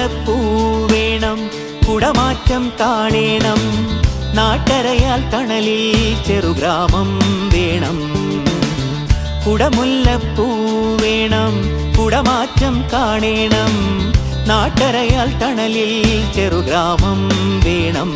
കുടമുല്ലപ്പൂവേണം കുടമാറ്റം കാണേണം നാട്ടരയാൽ തണലിൽ ചെറുഗ്രാമം വേണം. കുടമുല്ലപ്പൂവേണം കുടമാറ്റം കാണേണം നാട്ടരയാൽ തണലിൽ ചെറുഗ്രാമം വേണം.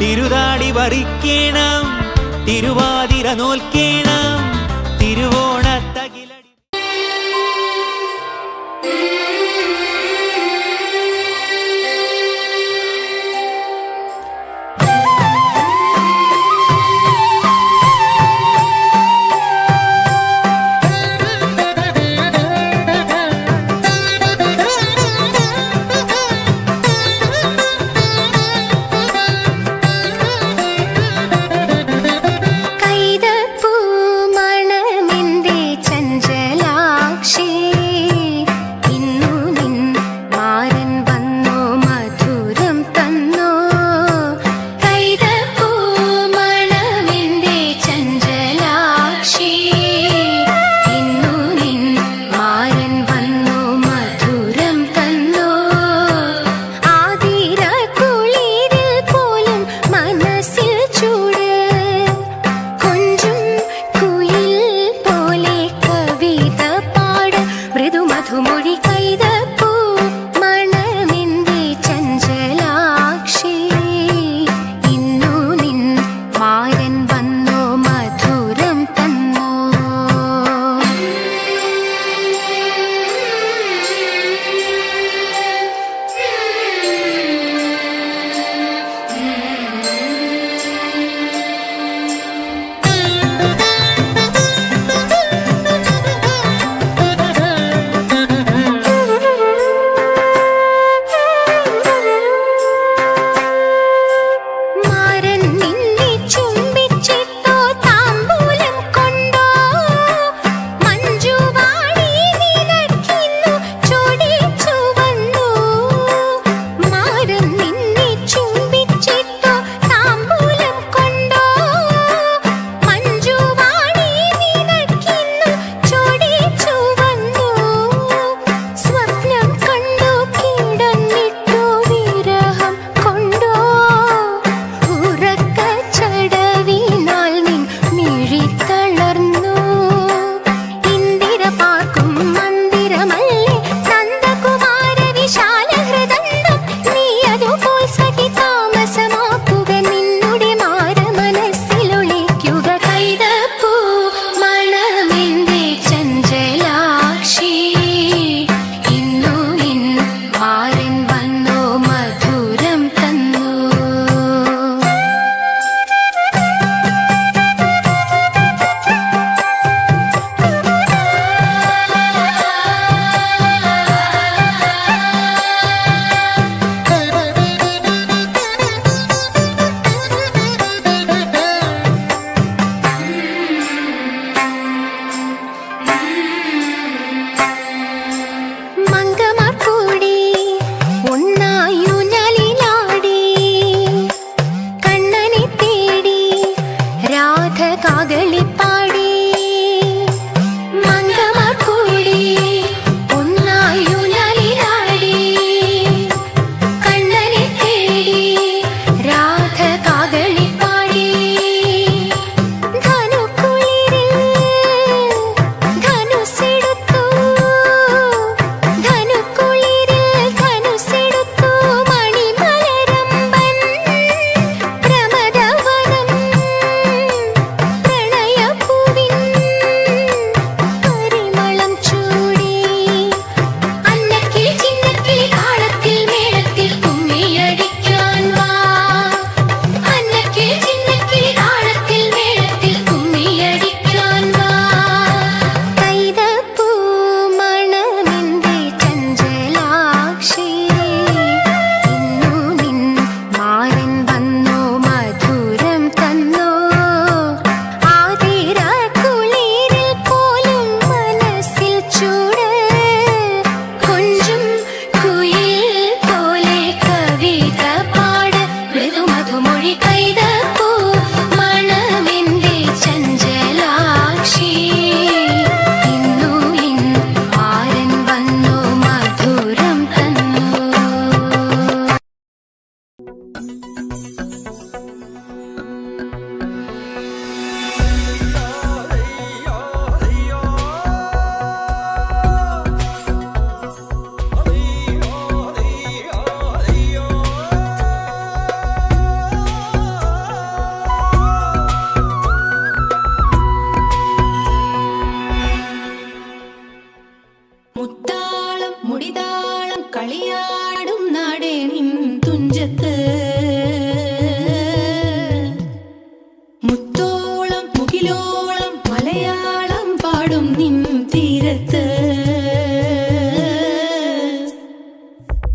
തിരുതാടി വറിക്കേണം തിരുവാതിര നോൽക്കേണം തിരുവോണത്തകിലടി. കൈതപ്പൂ മുത്താളം മുടിതാളം കളിയാടും നാടേ നിൻ തുഞ്ചത്ത് മുത്തോളം മുകിലോളം മലയാളം പാടും നിൻ തീരത്ത്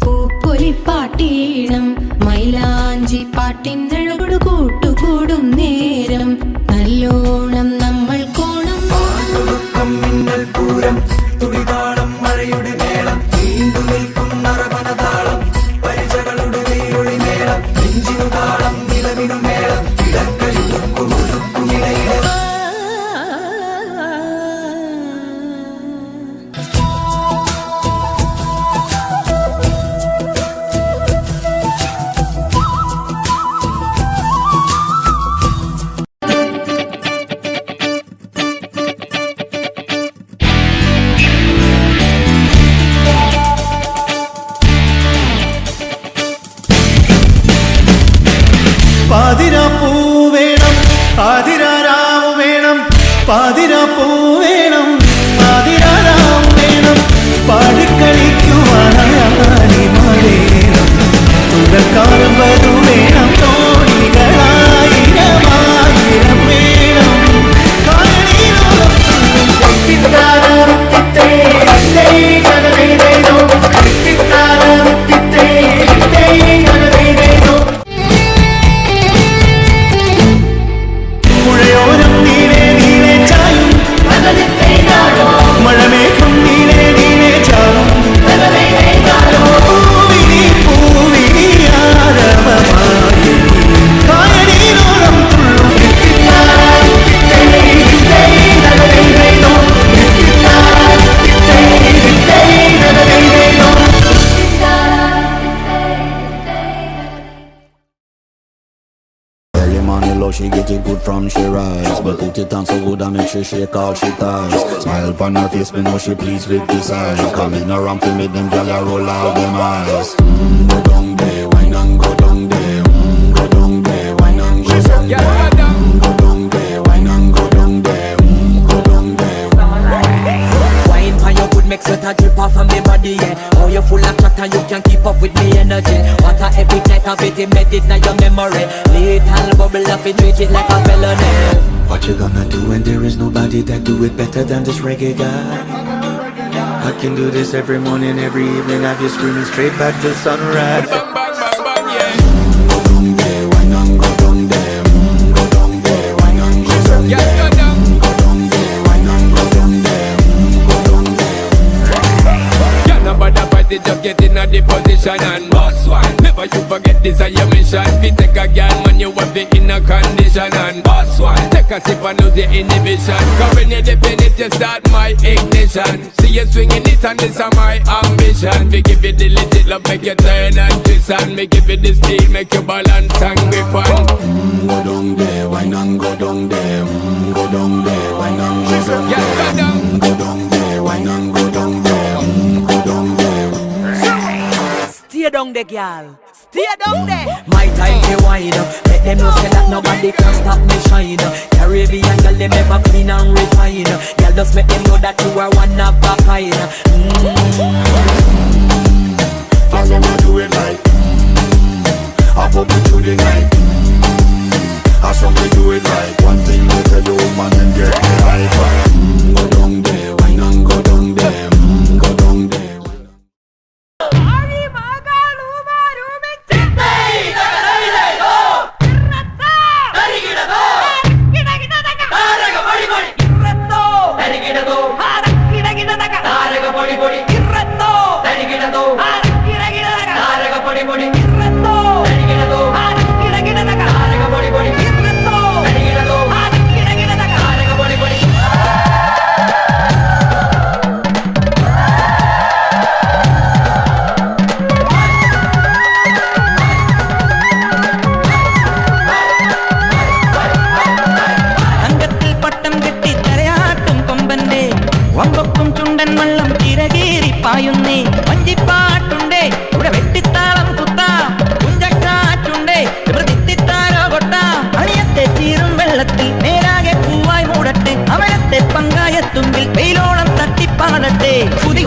പൂപ്പൊലിപ്പാട്ടീണം മൈലാഞ്ചി പാട്ടിനഴകൊടു കൂട്ടുകൂടും നേരം നല്ലോണം നമ്മൾ കോണം മിന്നൽ പൂരം തുടിതാളം മഴയുടെ മേളം നീണ്ടു നിൽക്കും നറപനതാളം പരിചകളുടെ നീരൊളി മേളം നെഞ്ചിനു താളം നിലവിനു മേളം ഇടക്കയുടുക്കുമിടയിലെ പാതിരാപ്പൂ വേണം പാതിരാരാവ് വേണം പാതിരാപ്പൂ വേണം പാതിരാരാവ് വേണം പാടിക്കളിക്കുവാനായി മഴേണം തുകക്കാലം വരു വേണം തോണികളായിരമായിരം വേണം പുഴയോരം നീളെ നീളെ ചായും മഴമേഘം നീളെ നീളെ ചായും പൂവിനി പൂവിനി ആരവമായി കായലിനോളം തുള്ളും Early morning low, she get it good from she rise. But put it on so good I make sure shake all she ties. Smile upon her face, me know she pleased with this eye. Coming around to make them gyal a roll out them eyes. Go down there, wine and go down there. Go down there, wine and go down there. Go down there, wine and go down there. Go down there. Wine for your good makes sweat a drip off of me body, yeah. Oh, you full of chat and you can keep up with me energy. What a epic night of it, embedded in your memory. Little bubble up, it treat it like a felony. What you gonna do when there is nobody that do it better than this reggae guy? I can do this every morning, every evening. Have you screaming straight back till sunrise. Go down there, wine and go down there. Go down there, wine and go down there. Go down there, wine and go down there. Go down there. Yeah, nobody fight it, just get in a the position and boss one. Never you forget this is your mission. Fi take a girl when you have it in a condition and boss one. Take a sip and lose the inhibition. Cause when you dip in it, you start my ignition. See you swinging it and this is my ambition. We give you the legit love, make you turn and twist and me give you the steel, make you balance and grip on. Go down there, wine and go down there. Go down there, wine and go down there. Go down there, wine and go down there. Go down there. Stay down there, girl. Stay down there. My time to wine. Let them know say that nobody can stop me shine. Caribbean girl, them ever clean and refine. Girl, just make them know that you are one of a kind. All them a do it like I pop it through the night. I some they do it like one thing they tell you woman and get me hyper. Go down there, wine and go down there. Go down there. വമ്പൊക്കും ചുണ്ടൻ വള്ളം തിരകേറി പായുന്നേ വഞ്ചിപ്പാട്ട്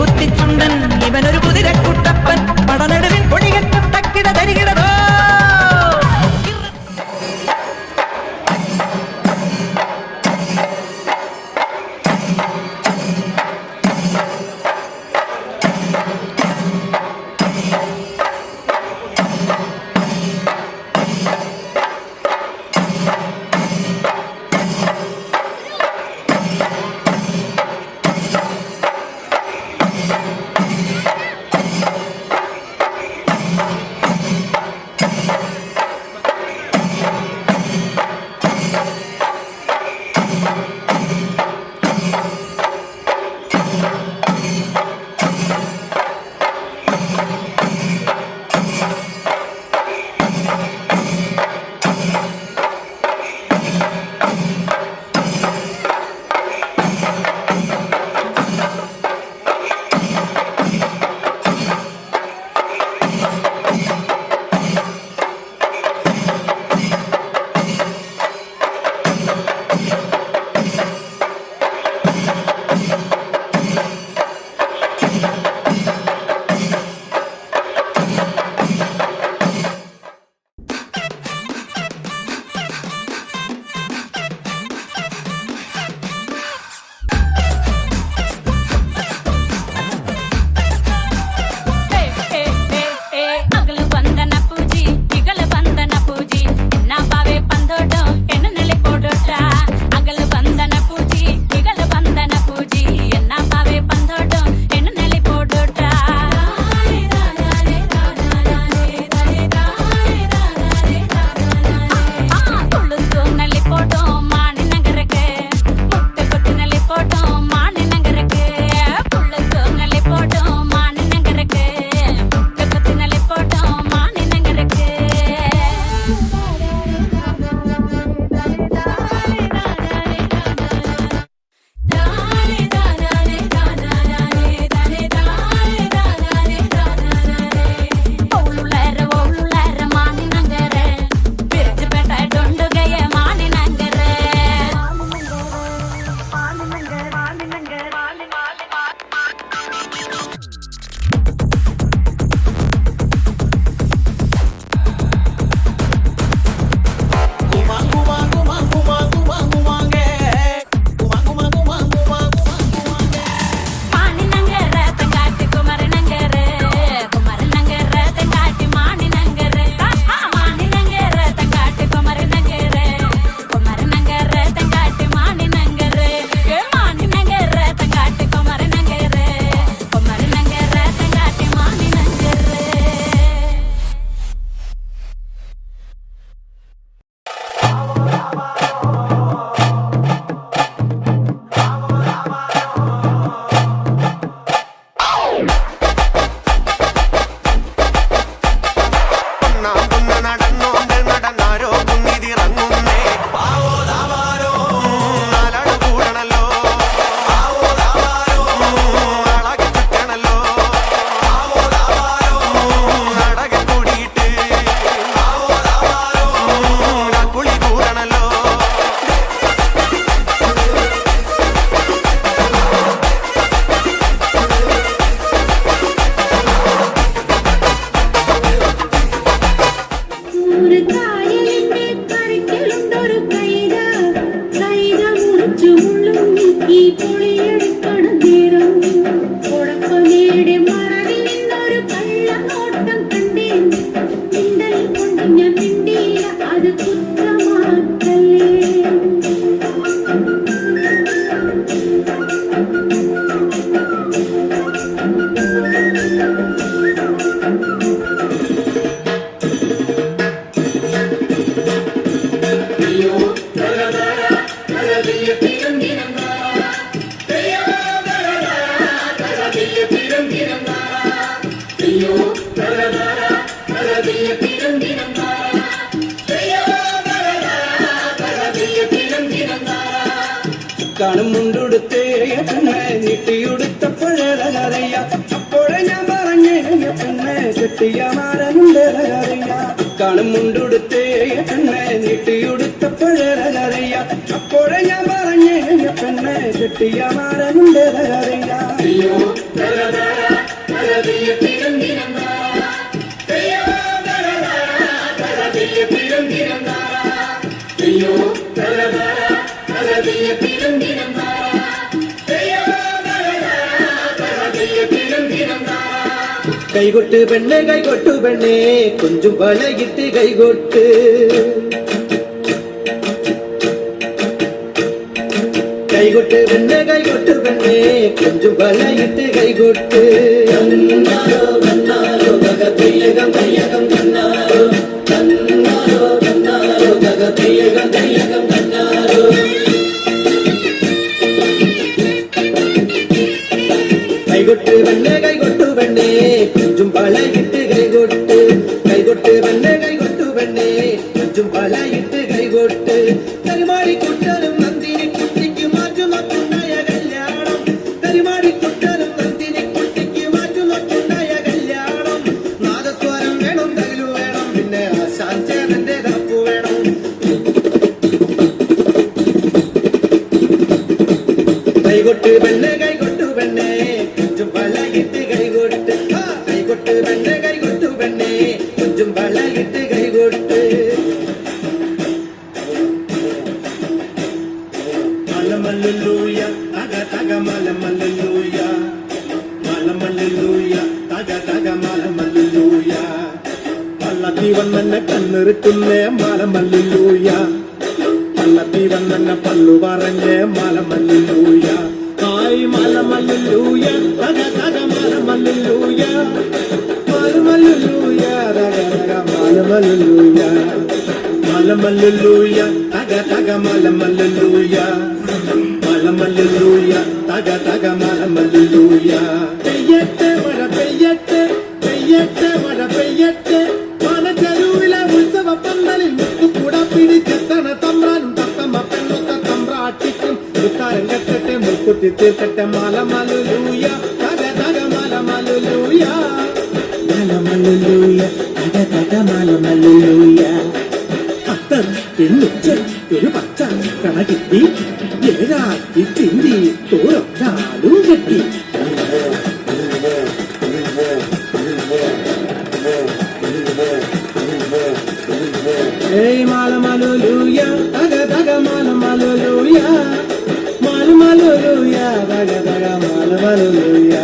കുത്തിച്ചുണ്ടൻ ഇവനൊരു കുതിരക്കുട്ടപ്പൻ പടനടുവിൻ പൊടികെട്ടും തക്കിട തരികിടതോ കാണും മുണ്ടുടുത്തേ പെണ്ണെ നീട്ടിയുടുത്തപ്പോഴറിയ അപ്പോഴെ ഞാൻ പറഞ്ഞേ പെണ്ണെ കെട്ടിയ മാരനുണ്ടറിയ കാണും മുണ്ടുടുത്തേ പെണ്ണെ നീട്ടിയുടുത്തപ്പോഴറിയ അപ്പോഴെ ഞാൻ പറഞ്ഞേ പെണ്ണെ കെട്ടിയമാരനുണ്ട് തകറിയ കൈകൊട്ട് പെണ്ണെ കൈകൊട്ടു പെണ്ണെ കൊഞ്ചും വളയിട്ട് കൈകൊട്ട് കൈകൊട്ട് പെണ്ണെ കൈകൊട്ടു പെണ്ണെ കൊഞ്ചും വളയിട്ട് കൈകൊട്ട് തന്നാരോ തന്നാരോ തകതയ്യകം തയ്യകം തന്നാരോ തന്നാരോ തന്നാരോ തകതയ്യകം തയ്യകം തന്നാരോ കൈകൊട്ട് പെണ്ണെ കൈകൊട്ടു പെണ്ണെ കൊഞ്ചും വളയിട്ട് കൈകൊട്ട് കൈകൊട്ട് പെണ്ണെ കൈകൊട്ടു പെണ്ണെ കൊഞ്ചും വളയിട്ട് കൈകൊട്ട് കരിമാടി കുട്ടനും നന്ദിനി കുട്ടിക്ക് മാറ്റുന്നൊട്ടുണ്ടായ കല്യാണം കരിമാടി കുട്ടനും നന്ദിനി കുട്ടിക്ക് മാറ്റുന്നൊട്ടുണ്ടായ കല്യാണം നാദസ്വരം വേണം തകിലു വേണം പിന്നെ ആശാഞ്ചേരന്റെ തപ്പു വേണം കൈകൊട്ട് പെണ്ണെ കൈകൊട്ടു പെണ്ണെ കൊഞ്ചും വളയിട്ട് കൈകൊട്ട് കൈകൊട്ട് പെണ്ണെ കൈകൊട്ടു പെണ്ണെ കൊഞ്ചും വളയിട്ട് കൈകൊട്ട് മലമല്ലുയ തക തക മലമല്ലുയ മലമല്ലുയ തക തക മലമല്ലുയ പള്ളത്തി വന്നെ കണ്ണിറുക്കുന്നേ മലമല്ലുയ പള്ളത്തി വന്നെ പല്ലു പറഞ്ഞേ മലമല്ലുയ ഹായ് മലമല്ലുയ തക തക മലമല്ലുയ മലമല്ലുയ തക തക മലമല്ലുയ മലമല്ലുയ തക തക മലമല്ലുയ മലമല്ലുയ തക തക മലമല്ലുയ പെയ്യട്ടെ മഴ പെയ്യട്ടെ പെയ്യട്ടെ മഴ പെയ്യട്ടെ മലച്ചെരുവിലെ ഉത്സവ പന്തലിൽ മുത്തുകൂട പിടിച്ചെത്തണ തമ്പ്രാനും തത്തമ്മ പെണ്ണൊത്ത തമ്പ്രാട്ടിക്കും മുത്താരം കെട്ടട്ടെ മുക്കുത്തി തീർക്കട്ടെ മലമല്ലുയ തക തക മലമല്ലുയ മലമല്ലുയ തക തക മലമല്ലുയ അത്തർ പെണ്ണുച്ച ഒരു പച്ച കണകിട്ടി ഏഴാക്കി ചിന്തി തോരൊറ്റാലും കെട്ടി ഏയ് മാലമലുയ തക തക മാലമലുയ മാലമലുയ തക തക മാലമലുയ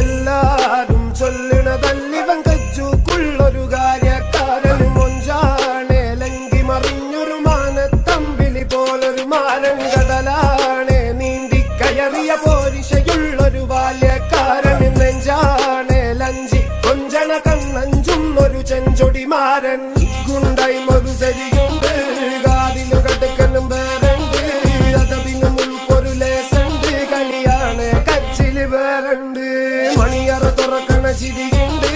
എല്ലാരും ചൊല്ലണതല്ലിവൻ കജ്ജുക്കുള്ളൊരു കാര്യക്കാരൻ മൊഞ്ചാണേ ലങ്കി മറിഞ്ഞൊരു മാനത്തമ്പിളി പോലൊരു മാരൻ കടലാണേ നീന്തി കയറിയ പോരിശയുള്ളൊരു ബാല്യക്കാരൻ നെഞ്ചാണേ ലഞ്ചി കൊഞ്ചണ കണ്ണഞ്ചും ഒരു ചെഞ്ചൊടിമാരൻ ഗുണ്ടായി ഒരു ശരിയുണ്ട് കാതിലു കടുക്കലും വേറുണ്ട് അതതിനും ഉൾക്കൊരു ലേസുണ്ട് കളിയാണ് കച്ചില് വേറുണ്ട് മണിയറ തുറക്കണ ചിരിയുണ്ട്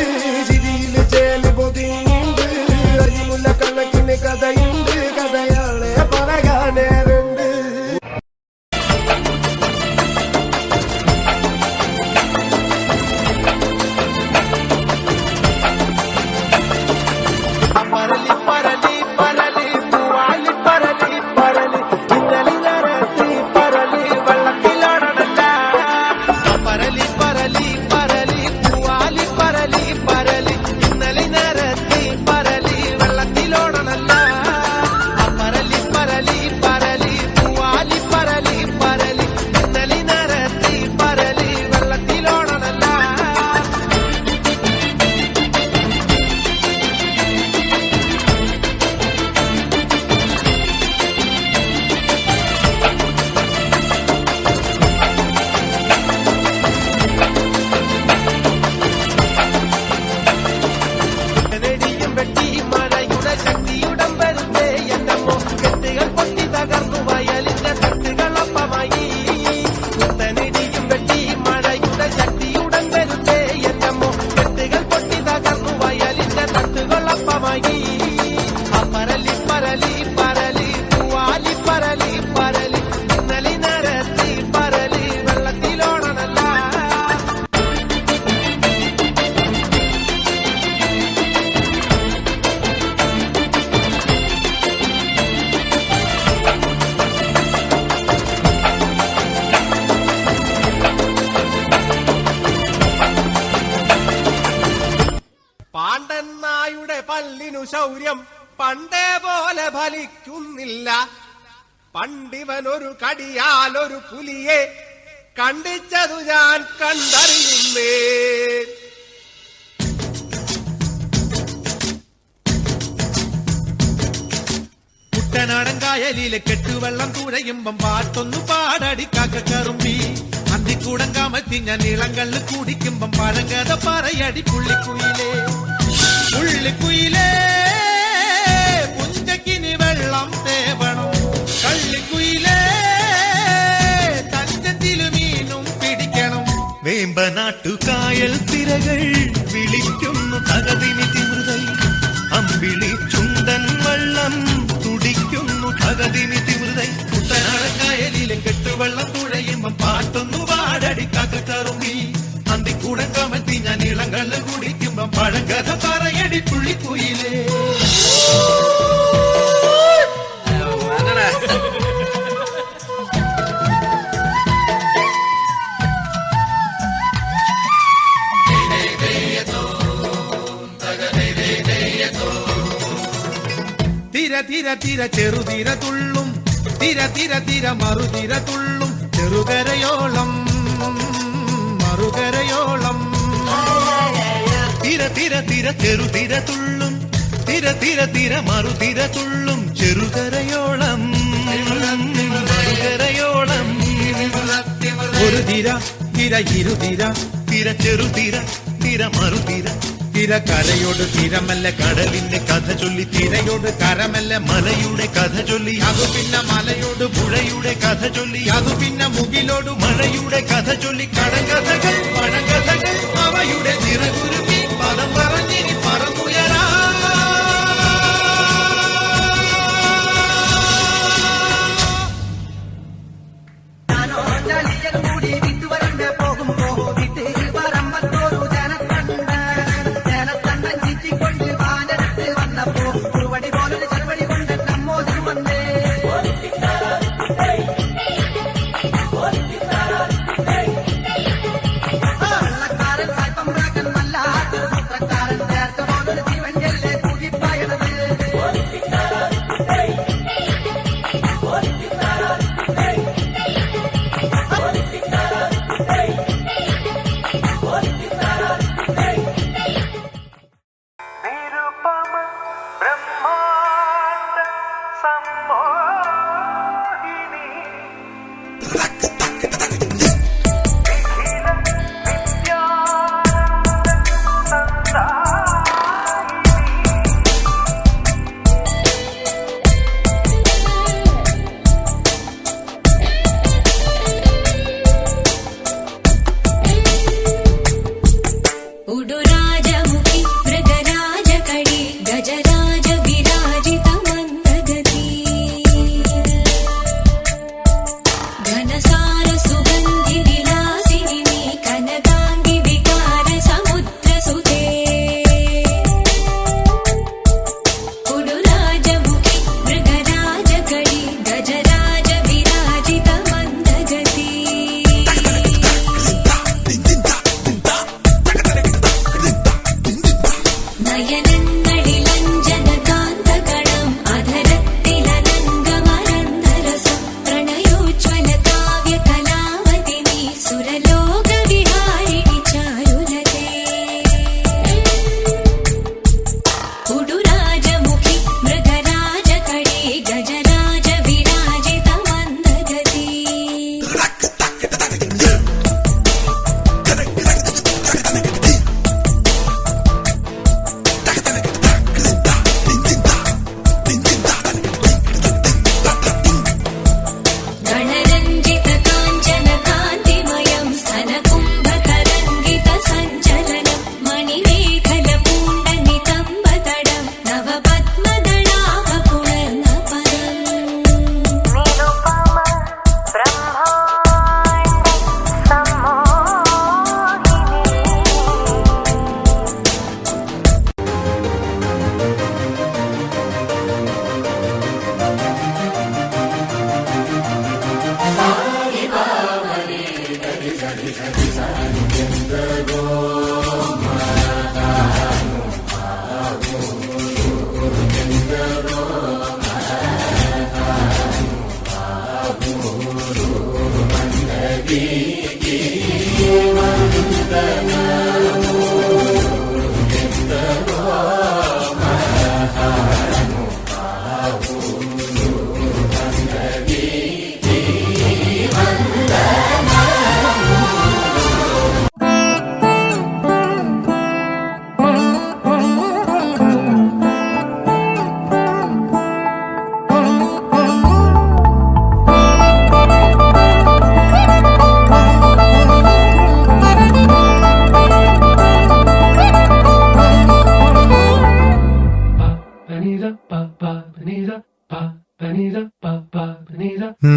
ചിരിയില് ചേല് പൊതിയുണ്ട് അരിമുല്ല കണക്കിന് കഥയുണ്ട് കഥയാണ് പറയാനേറുണ്ട് പരലി പരലി പരലി പോലെ ഫലിക്കുന്നില്ല. പണ്ടിവനൊരു കടിയാലൊരു പുലിയെ കണ്ടിച്ചതു ഞാൻ കണ്ടറിയുന്നേ. കുട്ടനാടൻ കായലിലെ കെട്ടുവെള്ളം തുഴയുമ്പം പാട്ടൊന്നു പാടടിക്കാക്കറുമ്പി. അന്തിക്കൂടം കാമത്തി ഞാൻ ഇളങ്കള്ള് കുടിക്കുമ്പം പഴങ്കഥ പറയടി പുള്ളിക്കുയിലേ. പുള്ളിക്കുയിലേ പുഞ്ചക്കിനി വെള്ളം തേവണം. കള്ളിക്കുയിലേ തഞ്ചത്തിലു മീനും പിടിക്കണം. വേമ്പനാട്ടുകായൽ തിരകൾ വിളിക്കുന്നു തകതിനി തിമൃതൈ. അമ്പിളി ചുണ്ടൻ വള്ളം തുടിക്കുന്നു തകതിനി തിമൃതൈ. കുട്ടനാടൻ കായലിലെ കെട്ടുവെള്ളം തുഴയുമ്പം പാട്ടൊന്നു പാടടിക്കാക്കറുമ്പി. അന്തിക്കൂടം കമത്തി ഞാൻ ഇളങ്കള്ള് കുടിക്കുമ്പം പഴങ്കഥ പറയടി പുള്ളിക്കുയിലേ. തിര തിര തിര ചെറുതിര തുള്ളും, തിര തിര തിര മറുതിര തുള്ളും, ചെറുകരയോളം മറുകരയോളം. തിര തിര തിര ചെറുതിര തുള്ളും, തിര തിര തിര മറുതിര തുള്ളും, ചെറുകരയോളം മറുകരയോളം. ഒരു തിര തിര ഇരുതിര, തിര ചെറുതിര തിര മറുതിര. തിര കരയോട് തിരമല്ല കടലിന്റെ കഥ ചൊല്ലി, തിരയോട് കരമല്ല മലയുടെ കഥ ചൊല്ലി. അതു പിന്നെ മലയോട് പുഴയുടെ കഥ ചൊല്ലി, അതു പിന്നെ മുകിലോട് മഴയുടെ കഥ ചൊല്ലി. കടകഥകൾ പഴങ്കഥകൾ അവയുടെ ചിറകുരുമി പദം പറഞ്ഞിനി പറന്നുയരാ.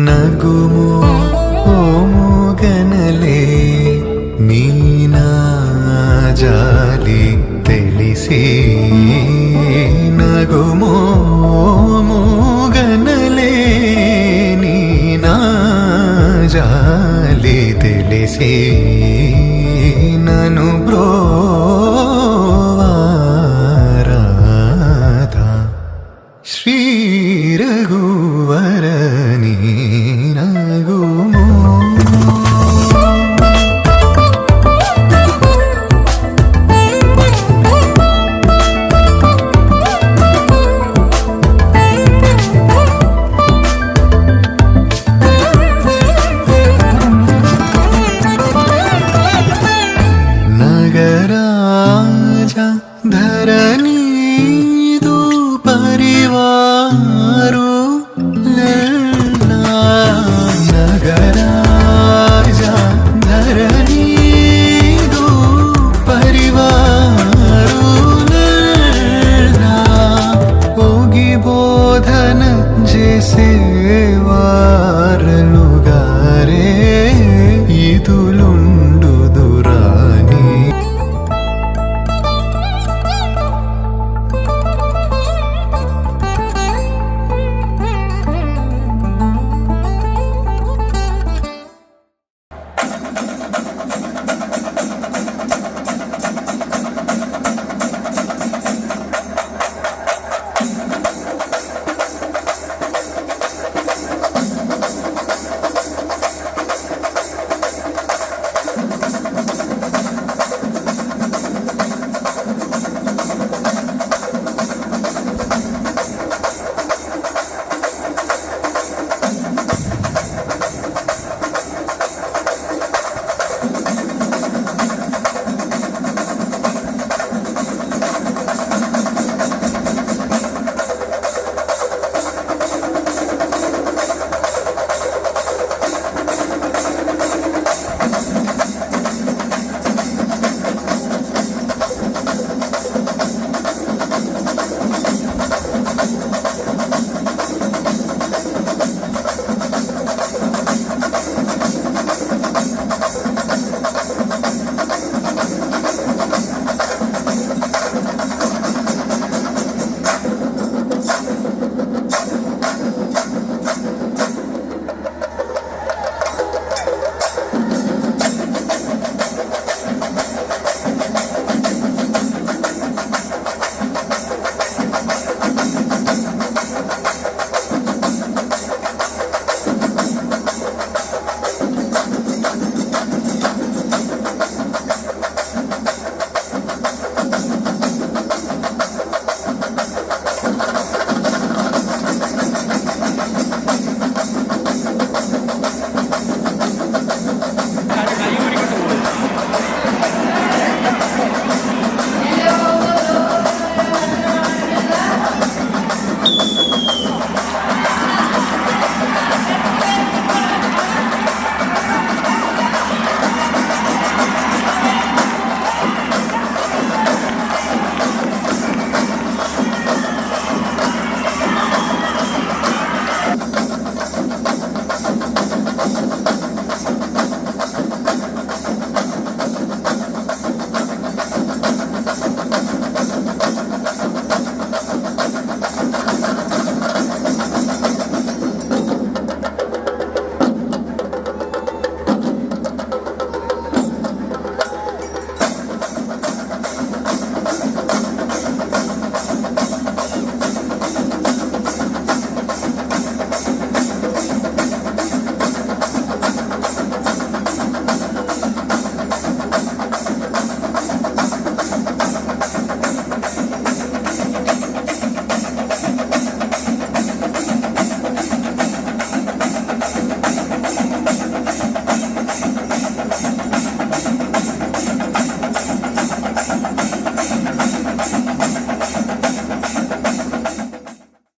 నగుమో ఓ మూగనలే నీనా జాలి తెలిసి నగుమో మూగనలే నీనా జాలి తెలిసి నను బ్రోవారాధా శ్రీ రఘువరని నగుమో నగరాజ ధరణీదు పరివారు లల్లా నగరాజ ధరణీదు పరివారు లల్లా ఓగి బోధన జేసే